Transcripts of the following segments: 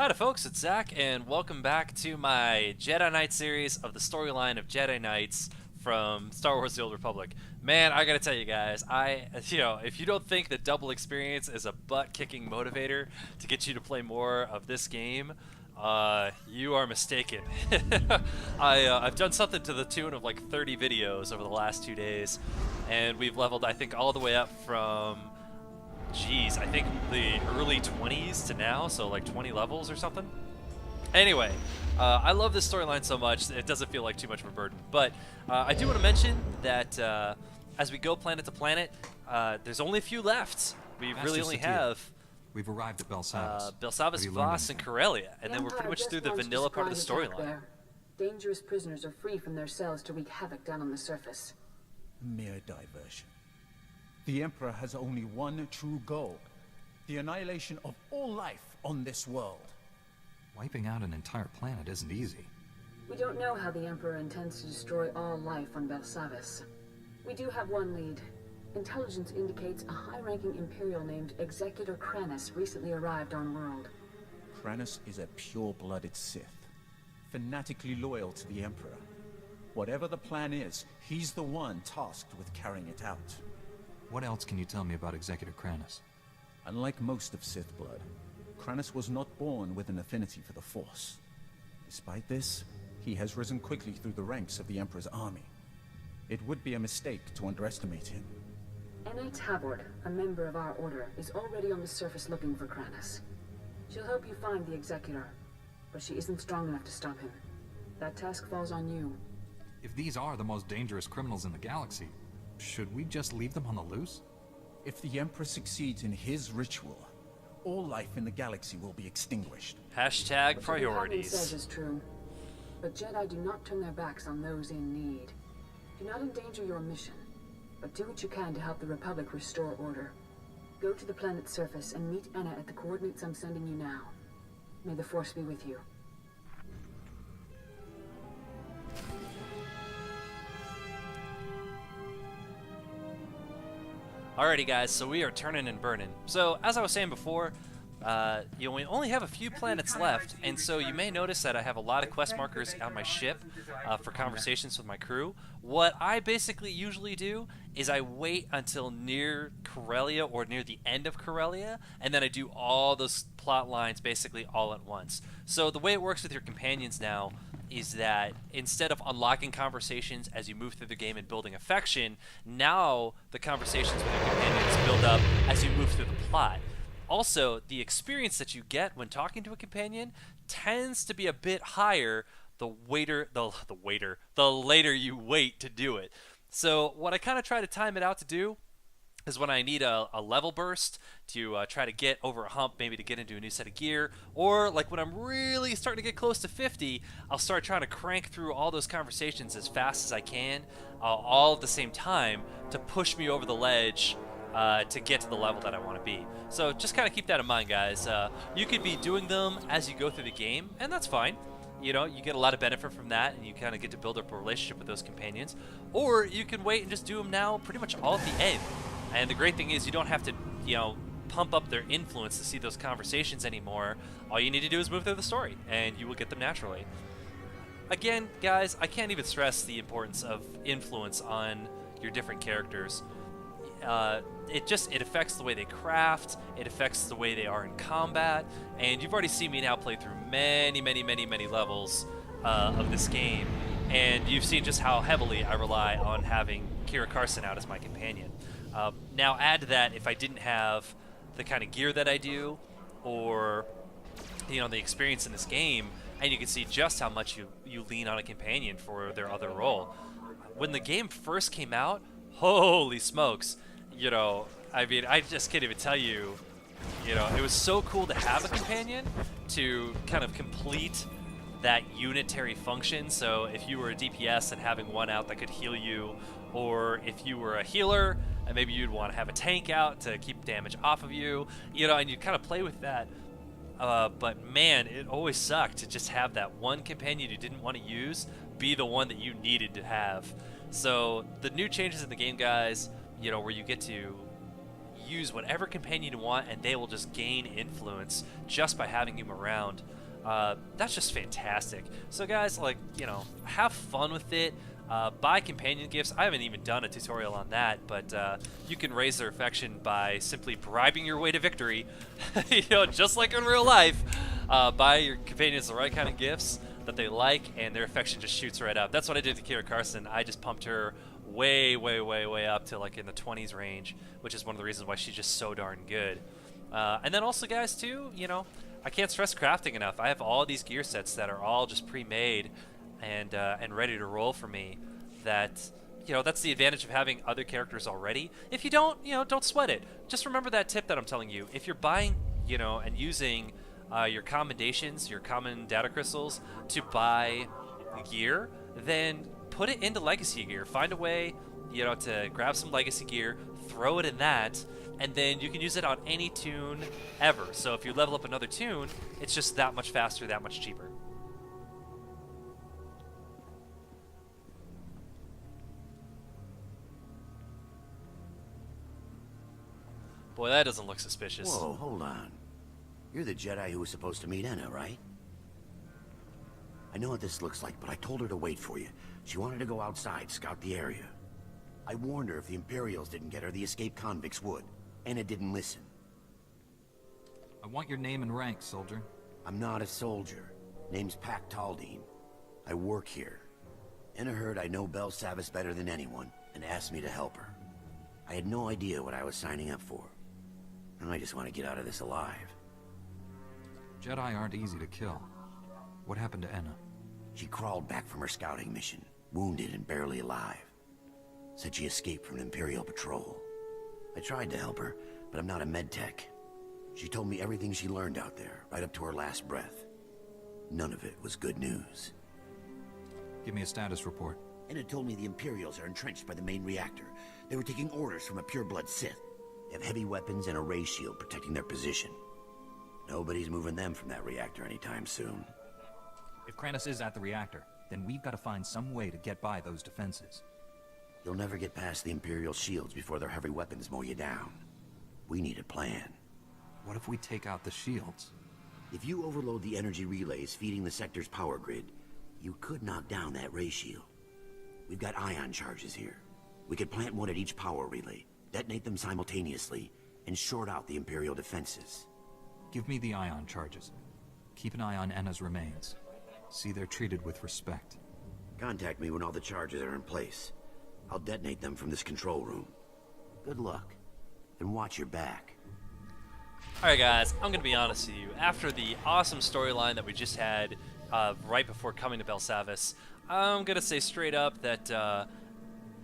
Hi to folks, it's Zach, and welcome back to my Jedi Knight series of the storyline of Jedi Knights from Star Wars: The Old Republic. Man, I gotta tell you guys, if you don't think that double experience is a butt-kicking motivator to get you to play more of this game, you are mistaken. I've done something to the tune of like 30 videos over the last 2 days, and we've leveled, I think, all the way up from geez, I think the early 20s to now, so like 20 levels or something. Anyway, I love this storyline so much, it doesn't feel like too much of a burden. But I do want to mention that as we go planet to planet, there's only a few left. We really only have We've arrived at Belsavis. Belsavis, Voss, and Corellia, and then we're pretty much through the vanilla part of the storyline. Dangerous prisoners are free from their cells to wreak havoc down on the surface. Mere diversion. The Emperor has only one true goal: the annihilation of all life on this world. Wiping out an entire planet isn't easy. We don't know how the Emperor intends to destroy all life on Belsavis. We do have one lead. Intelligence indicates a high-ranking Imperial named Executor Kranus recently arrived on world. Kranus is a pure-blooded Sith, fanatically loyal to the Emperor. Whatever the plan is, he's the one tasked with carrying it out. What else can you tell me about Executor Kranus? Unlike most of Sith blood, Kranus was not born with an affinity for the Force. Despite this, he has risen quickly through the ranks of the Emperor's army. It would be a mistake to underestimate him. Anna Tabord, a member of our order, is already on the surface looking for Kranus. She'll help you find the Executor, but she isn't strong enough to stop him. That task falls on you. If these are the most dangerous criminals in the galaxy, should we just leave them on the loose? If the Emperor succeeds in his ritual, all life in the galaxy will be extinguished. Hashtag What priorities. says is true, but Jedi do not turn their backs on those in need. Do not endanger your mission, but do what you can to help the Republic restore order. Go to the planet's surface and meet Anna at the coordinates I'm sending you now. May the Force be with you. Alrighty guys, so we are turning and burning. So as I was saying before, we only have a few planets left, and so you may notice that I have a lot of quest markers on my ship for conversations with my crew. What I basically usually do is I wait until near Corellia or near the end of Corellia, and then I do all those plot lines basically all at once. So the way it works with your companions now is that instead of unlocking conversations as you move through the game and building affection, now the conversations with your companions build up as you move through the plot. Also, the experience that you get when talking to a companion tends to be a bit higher the later you wait to do it. So what I kind of try to time it out to do is when I need a level burst to try to get over a hump, maybe to get into a new set of gear, or like when I'm really starting to get close to 50, I'll start trying to crank through all those conversations as fast as I can, all at the same time, to push me over the ledge to get to the level that I want to be. So just kind of keep that in mind, guys. You could be doing them as you go through the game, and that's fine. You know, you get a lot of benefit from that, and you kind of get to build up a relationship with those companions. Or you can wait and just do them now pretty much all at the end. And the great thing is you don't have to, pump up their influence to see those conversations anymore. All you need to do is move through the story, and you will get them naturally. Again, guys, I can't even stress the importance of influence on your different characters. It affects the way they craft, it affects the way they are in combat, and you've already seen me now play through many levels of this game, and you've seen just how heavily I rely on having Kira Carson out as my companion. Now add to that, if I didn't have the kind of gear that I do, or the experience in this game, and you can see just how much you lean on a companion for their other role. When the game first came out, holy smokes, I just can't even tell you, it was so cool to have a companion to kind of complete that unitary function. So if you were a DPS and having one out that could heal you, or if you were a healer and maybe you'd want to have a tank out to keep damage off of you, and you kind of play with that. But man, it always sucked to just have that one companion you didn't want to use be the one that you needed to have. So the new changes in the game, guys, where you get to use whatever companion you want, and they will just gain influence just by having you around. That's just fantastic. So guys, like, you know, have fun with it. Buy companion gifts. I haven't even done a tutorial on that, but you can raise their affection by simply bribing your way to victory. You know, just like in real life. Buy your companions the right kind of gifts that they like, and their affection just shoots right up. That's what I did to Kira Carson. I just pumped her way up to like in the 20s range, which is one of the reasons why she's just so darn good. And then also, guys, too, you know, I can't stress crafting enough. I have all these gear sets that are all just pre-made and ready to roll for me. That, you know, that's the advantage of having other characters already. If you don't, you know, don't sweat it. Just remember that tip that I'm telling you. If you're buying, you know, and using your commendations, your common data crystals to buy gear, then put it into legacy gear. Find a way, you know, to grab some legacy gear, throw it in that, and then you can use it on any tune ever. So if you level up another tune, it's just that much faster, that much cheaper. Boy, that doesn't look suspicious. Whoa, hold on. You're the Jedi who was supposed to meet Enna, right? I know what this looks like, but I told her to wait for you. She wanted to go outside, scout the area. I warned her if the Imperials didn't get her, the escaped convicts would. Enna didn't listen. I want your name and rank, soldier. I'm not a soldier. Name's Pac Taldine. I work here. Enna heard I know Bel Savis better than anyone, and asked me to help her. I had no idea what I was signing up for. And I just want to get out of this alive. Jedi aren't easy to kill. What happened to Enna? She crawled back from her scouting mission, wounded and barely alive. Said she escaped from an Imperial patrol. I tried to help her, but I'm not a medtech. She told me everything she learned out there, right up to her last breath. None of it was good news. Give me a status report. Enna told me the Imperials are entrenched by the main reactor. They were taking orders from a pureblood Sith. They have heavy weapons and a ray shield protecting their position. Nobody's moving them from that reactor anytime soon. If Kranis is at the reactor, then we've got to find some way to get by those defenses. You'll never get past the Imperial shields before their heavy weapons mow you down. We need a plan. What if we take out the shields? If you overload the energy relays feeding the sector's power grid, you could knock down that ray shield. We've got ion charges here. We could plant one at each power relay, detonate them simultaneously, and short out the Imperial defenses. Give me the ion charges. Keep an eye on Enna's remains. See they're treated with respect. Contact me when all the charges are in place. I'll detonate them from this control room. Good luck, and watch your back. Alright guys, I'm going to be honest with you. After the awesome storyline that we just had right before coming to Bel Savis, I'm going to say straight up that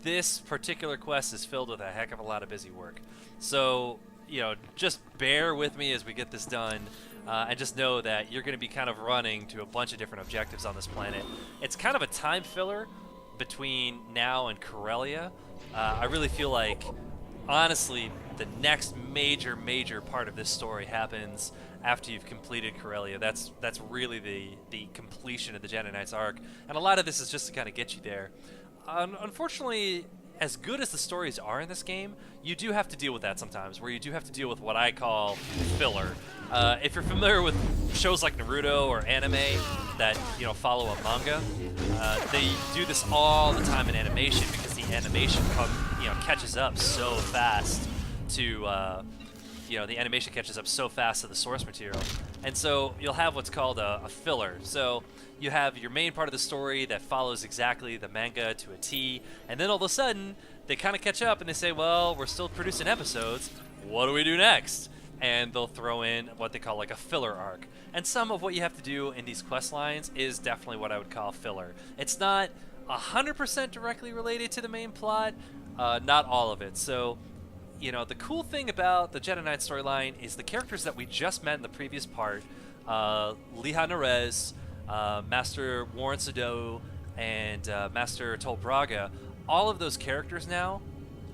this particular quest is filled with a heck of a lot of busy work. So, you know, just bear with me as we get this done, and just know that you're going to be kind of running to a bunch of different objectives on this planet. It's kind of a time filler between now and Corellia. I really feel like, honestly, the next major part of this story happens after you've completed Corellia. That's really the completion of the Jedi Knights arc, and a lot of this is just to kind of get you there. Unfortunately, as good as the stories are in this game, you do have to deal with that sometimes, where you do have to deal with what I call filler. If you're familiar with shows like Naruto or anime that, you know, follow a manga, they do this all the time in animation because the animation catches up so fast to the animation catches up so fast to the source material, and so you'll have what's called a filler. So you have your main part of the story that follows exactly the manga to a T, and then all of a sudden they kind of catch up and they say, well, we're still producing episodes, what do we do next? And they'll throw in what they call like a filler arc. And some of what you have to do in these quest lines is definitely what I would call filler. It's not 100% directly related to the main plot, not all of it. So, you know, the cool thing about the Jedi Knight storyline is the characters that we just met in the previous part, Liha Nerez, Master Warren Sado, and Master Tol Braga, all of those characters now,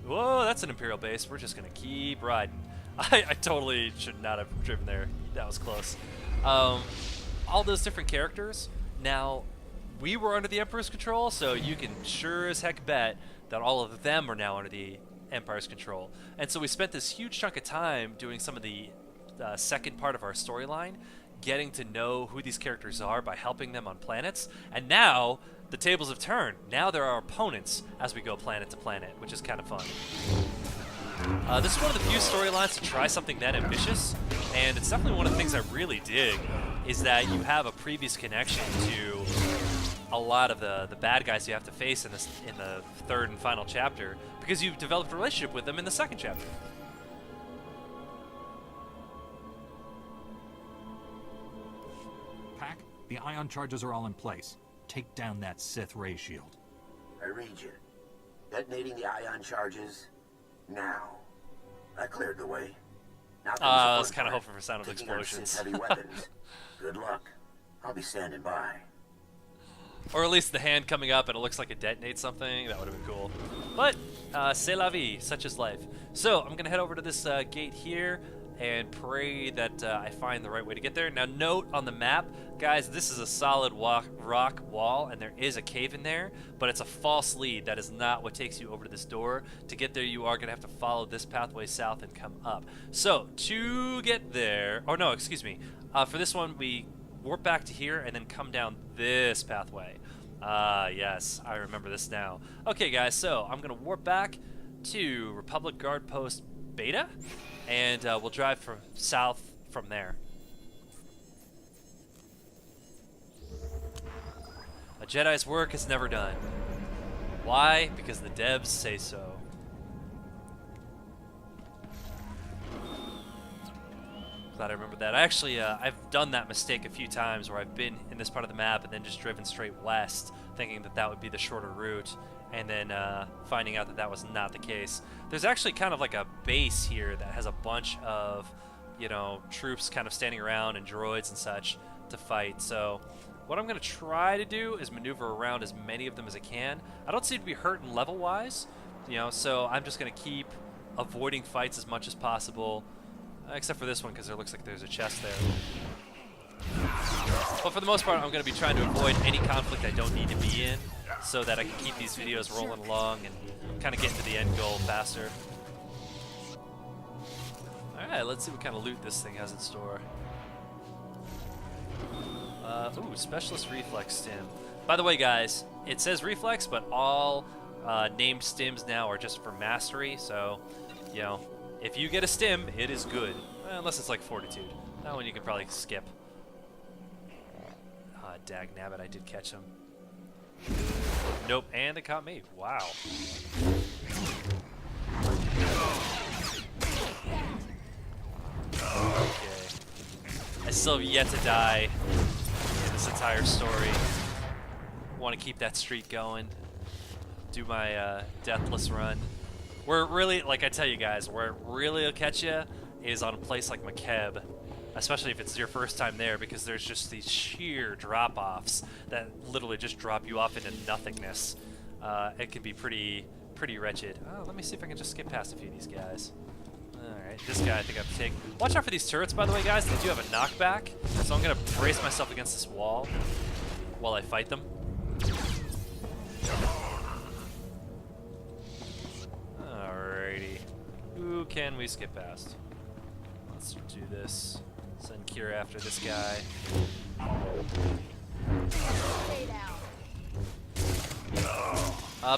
whoa, that's an Imperial base, we're just going to keep riding. I totally should not have driven there, that was close. All those different characters, now, we were under the Emperor's control, so you can sure as heck bet that all of them are now under the Empire's control. And so we spent this huge chunk of time doing some of the second part of our storyline, getting to know who these characters are by helping them on planets. And now the tables have turned. Now there are opponents as we go planet to planet, which is kind of fun. This is one of the few storylines to try something that ambitious, and it's definitely one of the things I really dig, is that you have a previous connection to a lot of the bad guys you have to face in the third and final chapter, because you've developed a relationship with them in the second chapter. Pack, the ion charges are all in place. Take down that Sith ray shield. I read you. Detonating the ion charges now. I cleared the way. Now I was kind of hoping for sound of explosions. Heavy weapons. Good luck. I'll be standing by. Or at least the hand coming up and it looks like it detonates something. That would have been cool. But, c'est la vie. Such is life. So, I'm going to head over to this gate here and pray that I find the right way to get there. Now, note on the map, guys, this is a solid rock wall, and there is a cave in there, but it's a false lead. That is not what takes you over to this door. To get there, you are going to have to follow this pathway south and come up. So, to get there, oh no, excuse me. For this one, we warp back to here and then come down this pathway. Yes, I remember this now. Okay, guys, so I'm going to warp back to Republic Guard Post Beta, and we'll drive from south from there. A Jedi's work is never done. Why? Because the devs say so. Glad I remember that. Actually, I've done that mistake a few times where I've been in this part of the map and then just driven straight west, thinking that that would be the shorter route, and then finding out that that was not the case. There's actually kind of like a base here that has a bunch of, you know, troops kind of standing around and droids and such to fight. So what I'm going to try to do is maneuver around as many of them as I can. I don't seem to be hurting level-wise, you know, so I'm just going to keep avoiding fights as much as possible, except for this one because there looks like there's a chest there. But for the most part, I'm going to be trying to avoid any conflict I don't need to be in, so that I can keep these videos rolling along and kind of get to the end goal faster. Alright, let's see what kind of loot this thing has in store. Ooh, Specialist Reflex Stim. By the way, guys, it says Reflex, but all named stims now are just for Mastery, so, you know, if you get a stim, it is good. Unless it's like Fortitude. That one you can probably skip. Dag nabbit, I did catch him. Nope, and it caught me. Wow. Okay. I still have yet to die in this entire story. Want to keep that streak going. Do my deathless run. Where it really, like I tell you guys, where it really will catch you is on a place like McKeb. Especially if it's your first time there, because there's just these sheer drop-offs that literally just drop you off into nothingness. It can be pretty wretched. Oh, let me see if I can just skip past a few of these guys. Alright, this guy I think I have to take. Watch out for these turrets, by the way, guys. They do have a knockback, so I'm going to brace myself against this wall while I fight them. Alrighty. Who can we skip past? Let's do this. Send Kira after this guy.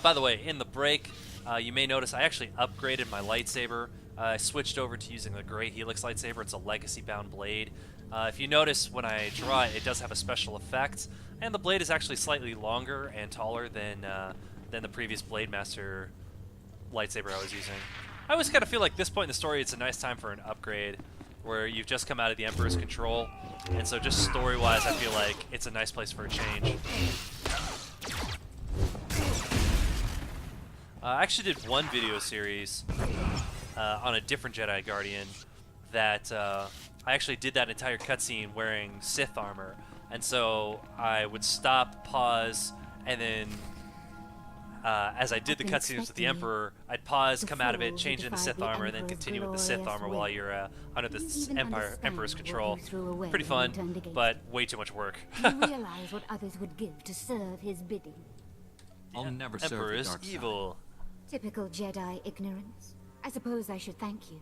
By the way, in the break, you may notice I actually upgraded my lightsaber. I switched over to using the Gray Helix lightsaber. It's a legacy-bound blade. If you notice, when I draw it, it does have a special effect, and the blade is actually slightly longer and taller than the previous Blade Master lightsaber I was using. I always kind of feel like this point in the story, it's a nice time for an upgrade, where you've just come out of the Emperor's control, and so just story-wise, I feel like it's a nice place for a change. I actually did one video series on a different Jedi Guardian that I actually did that entire cutscene wearing Sith armor, and so I would stop, pause, and then as I did the cutscenes with the Emperor, I'd pause, come out of it, change into Sith armor, and then continue with the Sith armor while you're under the Emperor's control. Pretty fun, but way too much work. You realize what others would give to serve his bidding. I'll never serve Emperor the is dark side. evil. Typical Jedi ignorance. I suppose I should thank you.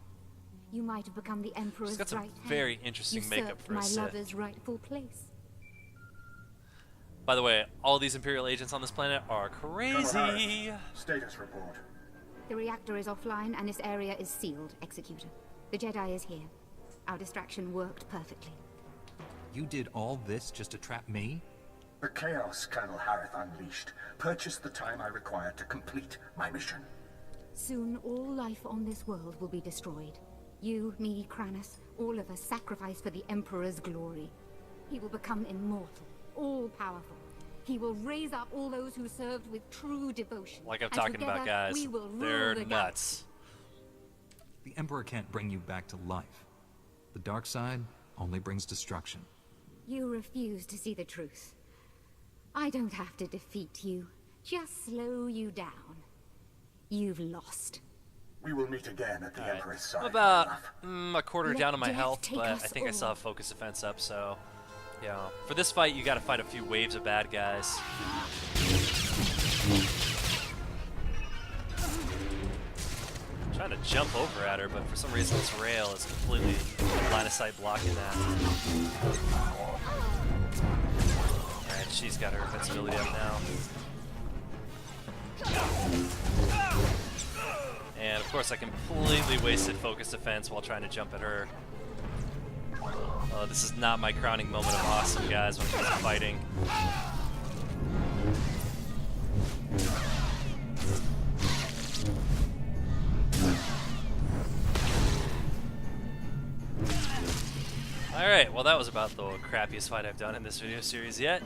You might have become the Emperor's She's got some right hand. very interesting makeup Usurped for a my Sith. lover's rightful place. By the way, all these Imperial agents on this planet are crazy. Status report. The reactor is offline and this area is sealed, Executor. The Jedi is here. Our distraction worked perfectly. You did all this just to trap me? The chaos Colonel Harith unleashed purchased the time I required to complete my mission. Soon all life on this world will be destroyed. You, me, Kranis, all of us sacrificed for the Emperor's glory. He will become immortal, all-powerful. He will raise up all those who served with true devotion. Like I'm And talking about, together, guys. we will rule They're the nuts. The Emperor can't bring you back to life. The dark side only brings destruction. You refuse to see the truth. I don't have to defeat you, just slow you down. You've lost. We will meet again at the Emperor's side. About Olaf. a quarter Let down on my death health, take but I us think I still all. have focus defense up, so yeah. For this fight, you gotta fight a few waves of bad guys. Trying to jump over at her, but for some reason this rail is completely line of sight blocking that. Alright, she's got her invincibility up now. And of course I completely wasted focus defense while trying to jump at her. This is not my crowning moment of awesome, guys, when it comes to fighting. Alright, well that was about the crappiest fight I've done in this video series yet.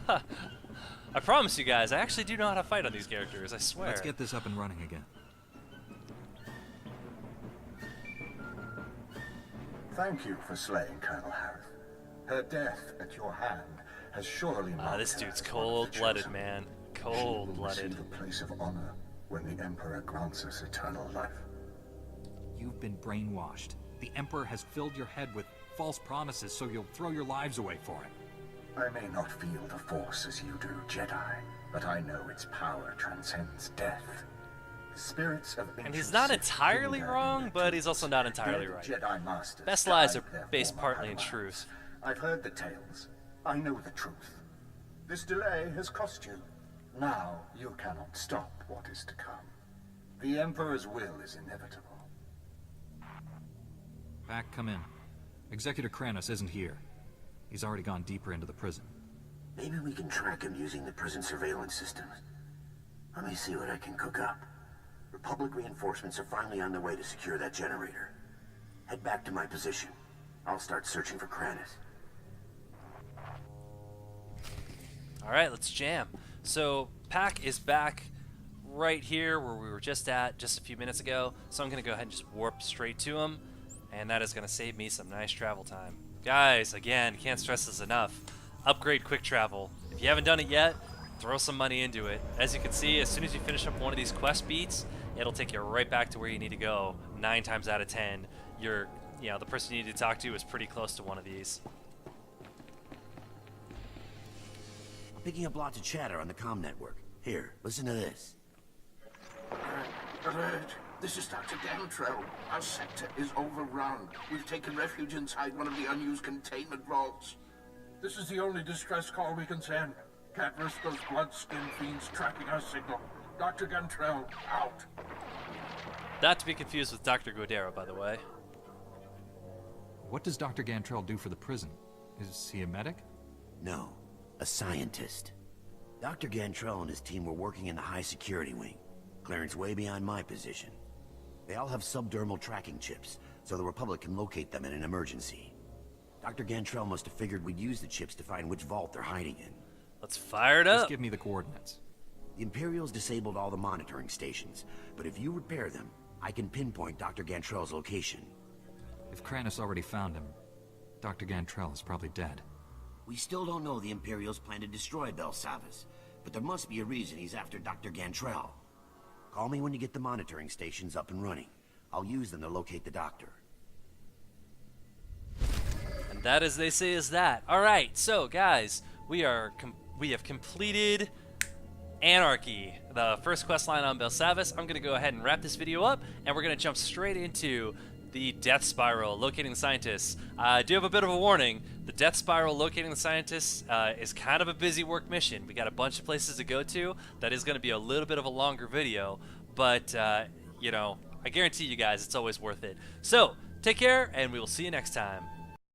I promise you guys, I actually do know how to fight on these characters, I swear. Let's get this up and running again. Thank you for slaying Colonel Harith. Her death at your hand has surely marked This her dude's as one of the cold-blooded, chosen. man. She will Cold-blooded. receive a place of honor when the Emperor grants us eternal life. You've been brainwashed. The Emperor has filled your head with false promises, so you'll throw your lives away for it. I may not feel the Force as you do, Jedi, but I know its power transcends death. The spirits of And ancient he's not Sith entirely hidden there wrong, in their but he's tombs. also not entirely Dead right. Jedi masters Best lies died are their based former partly in allies. truth. I've heard the tales. I know the truth. This delay has cost you. Now you cannot stop what is to come. The Emperor's will is inevitable. Pack, come in. Executor Kranis isn't here. He's already gone deeper into the prison. Maybe we can track him using the prison surveillance systems. Let me see what I can cook up. Republic reinforcements are finally on their way to secure that generator. Head back to my position. I'll start searching for Kranis. Alright, let's jam. So, Pack is back right here where we were just at just a few minutes ago. So I'm going to go ahead and just warp straight to him. And that is going to save me some nice travel time. Guys, again, can't stress this enough. Upgrade quick travel. If you haven't done it yet, throw some money into it. As you can see, as soon as you finish up one of these quest beats, it'll take you right back to where you need to go. 9 times out of 10, the person you need to talk to is pretty close to one of these. I'm picking up lots of chatter on the comm network. Here, listen to this. Alert! This is Dr. Gantrell. Our sector is overrun. We've taken refuge inside one of the unused containment vaults. This is the only distress call we can send. Can't risk those blood-skin fiends tracking our signal. Dr. Gantrell, out. Not to be confused with Dr. Godera, by the way. What does Dr. Gantrell do for the prison? Is he a medic? No, a scientist. Dr. Gantrell and his team were working in the high security wing. Clearance way beyond my position. They all have subdermal tracking chips, so the Republic can locate them in an emergency. Dr. Gantrell must have figured we'd use the chips to find which vault they're hiding in. Let's fire it Just up. give me the coordinates. The Imperials disabled all the monitoring stations, but if you repair them, I can pinpoint Dr. Gantrell's location. If Kranis already found him, Dr. Gantrell is probably dead. We still don't know the Imperials plan to destroy Belsavas, but there must be a reason he's after Dr. Gantrell. Call me when you get the monitoring stations up and running. I'll use them to locate the doctor. And that, as they say, is that. All right, so guys, we have completed Anarchy, the first quest line on Belsavis. I'm going to go ahead and wrap this video up, and we're going to jump straight into the Death Spiral, locating the scientists. I do have a bit of a warning. The Death Spiral, locating the scientists, is kind of a busy work mission. We got a bunch of places to go to. That is going to be a little bit of a longer video, but, you know, I guarantee you guys it's always worth it. So, take care, and we will see you next time.